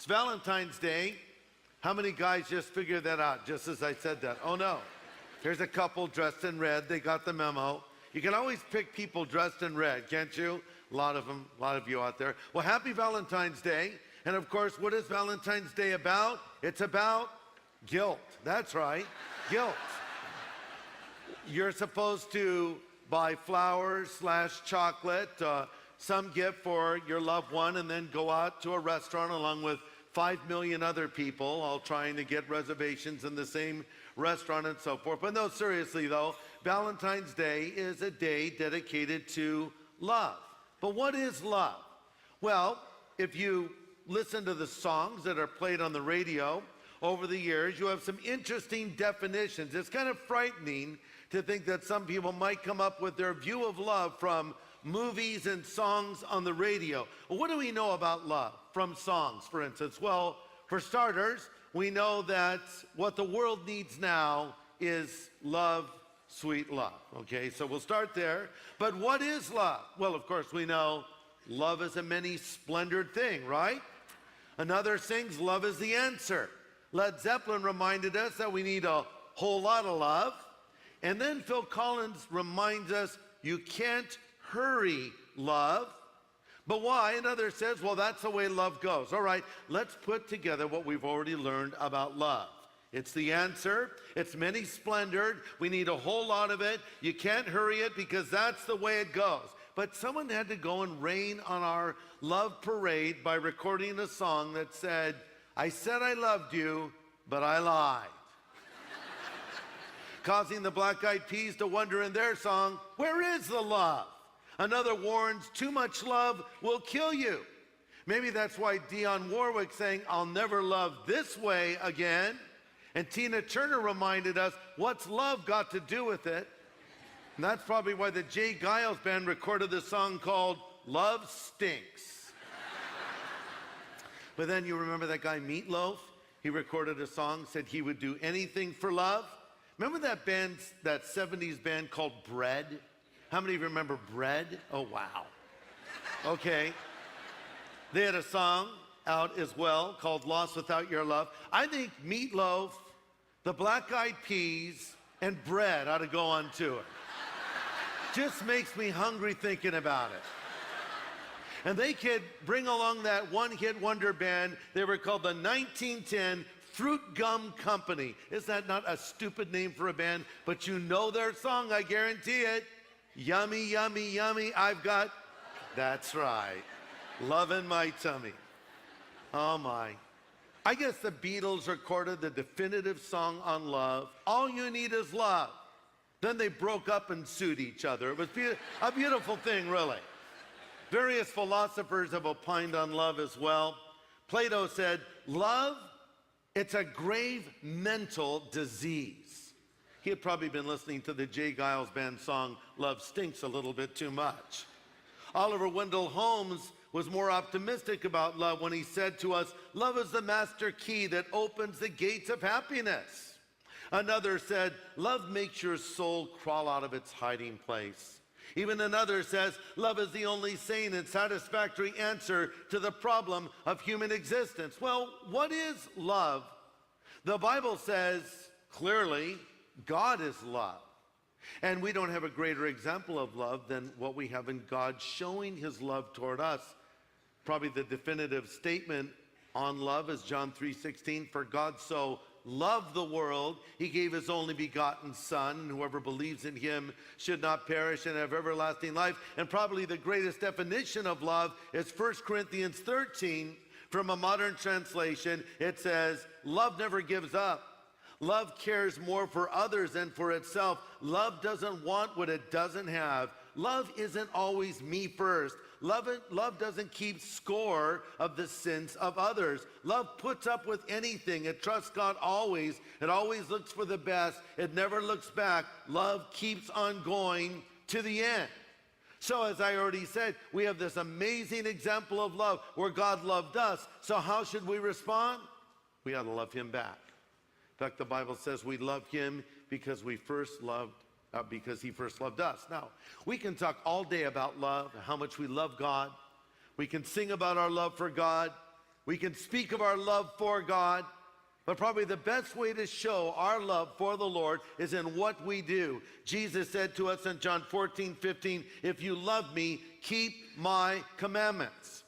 It's Valentine's Day. How many guys just figured that out just as I said that? Oh no. Here's a couple dressed in red. They got the memo. You can always pick people dressed in red, can't you? A lot of them, a lot of you out there. Well, happy Valentine's Day. And of course, what is Valentine's Day about? It's about guilt. That's right, guilt. You're supposed to buy flowers / chocolate, some gift for your loved one, and then go out to a restaurant along with 5 million other people, all trying to get reservations in the same restaurant and so forth. But no, seriously though, Valentine's Day is a day dedicated to love. But what is love? Well, if you listen to the songs that are played on the radio over the years, you have some interesting definitions. It's kind of frightening to think that some people might come up with their view of love from movies and songs on the radio. Well, what do we know about love from songs, for instance? Well, for starters, we know that what the world needs now is love, sweet love. Okay, so we'll start there. But what is love? Well, of course, we know love is a many splendored thing, right? Another sings, love is the answer. Led Zeppelin reminded us that we need a whole lot of love. And then Phil Collins reminds us you can't hurry love. But why? Another says, well, that's the way love goes. All right, let's put together what we've already learned about love. It's the answer. It's many splendored. We need a whole lot of it. You can't hurry it because that's the way it goes. But someone had to go and rain on our love parade by recording a song that said, I said I loved you, but I lied. Causing the Black Eyed Peas to wonder in their song, where is the love? Another warns, too much love will kill you. Maybe that's why Dionne Warwick sang, I'll never love this way again. And Tina Turner reminded us, what's love got to do with it? And that's probably why the Jay Giles Band recorded this song called Love Stinks. But then you remember that guy Meatloaf? He recorded a song, said he would do anything for love. Remember that band, that 70s band called Bread? How many of you remember Bread? Oh, wow. Okay. They had a song out as well called Lost Without Your Love. I think Meatloaf, the Black Eyed Peas, and Bread ought to go on tour. Just makes me hungry thinking about it. And they could bring along that one-hit wonder band. They were called the 1910 Fruit Gum Company. Is that not a stupid name for a band? But you know their song, I guarantee it. Yummy, yummy, yummy, I've got, that's right, love in my tummy. Oh my. I guess the Beatles recorded the definitive song on love. All you need is love. Then they broke up and sued each other. It was a beautiful thing, really. Various philosophers have opined on love as well. Plato said, love, it's a grave mental disease. He had probably been listening to the Jay Giles Band song, Love Stinks, a little bit too much. Oliver Wendell Holmes was more optimistic about love when he said to us, love is the master key that opens the gates of happiness. Another said, love makes your soul crawl out of its hiding place. Even another says, love is the only sane and satisfactory answer to the problem of human existence. Well, what is love? The Bible says clearly, God is love. And we don't have a greater example of love than what we have in God showing his love toward us. Probably the definitive statement on love is John 3:16, for God so loved the world, he gave his only begotten son, and whoever believes in him should not perish and have everlasting life. And probably the greatest definition of love is 1 Corinthians 13. From a modern translation, it says, love never gives up. Love cares more for others than for itself. Love doesn't want what it doesn't have. Love isn't always me first. Love doesn't keep score of the sins of others. Love puts up with anything. It trusts God always. It always looks for the best. It never looks back. Love keeps on going to the end. So as I already said, we have this amazing example of love where God loved us. So how should we respond? We ought to love him back. In fact, the Bible says we love him because he first loved us. Now, we can talk all day about love, how much we love God. We can sing about our love for God. We can speak of our love for God, but probably the best way to show our love for the Lord is in what we do. Jesus said to us in John 14:15, if you love me, keep my commandments.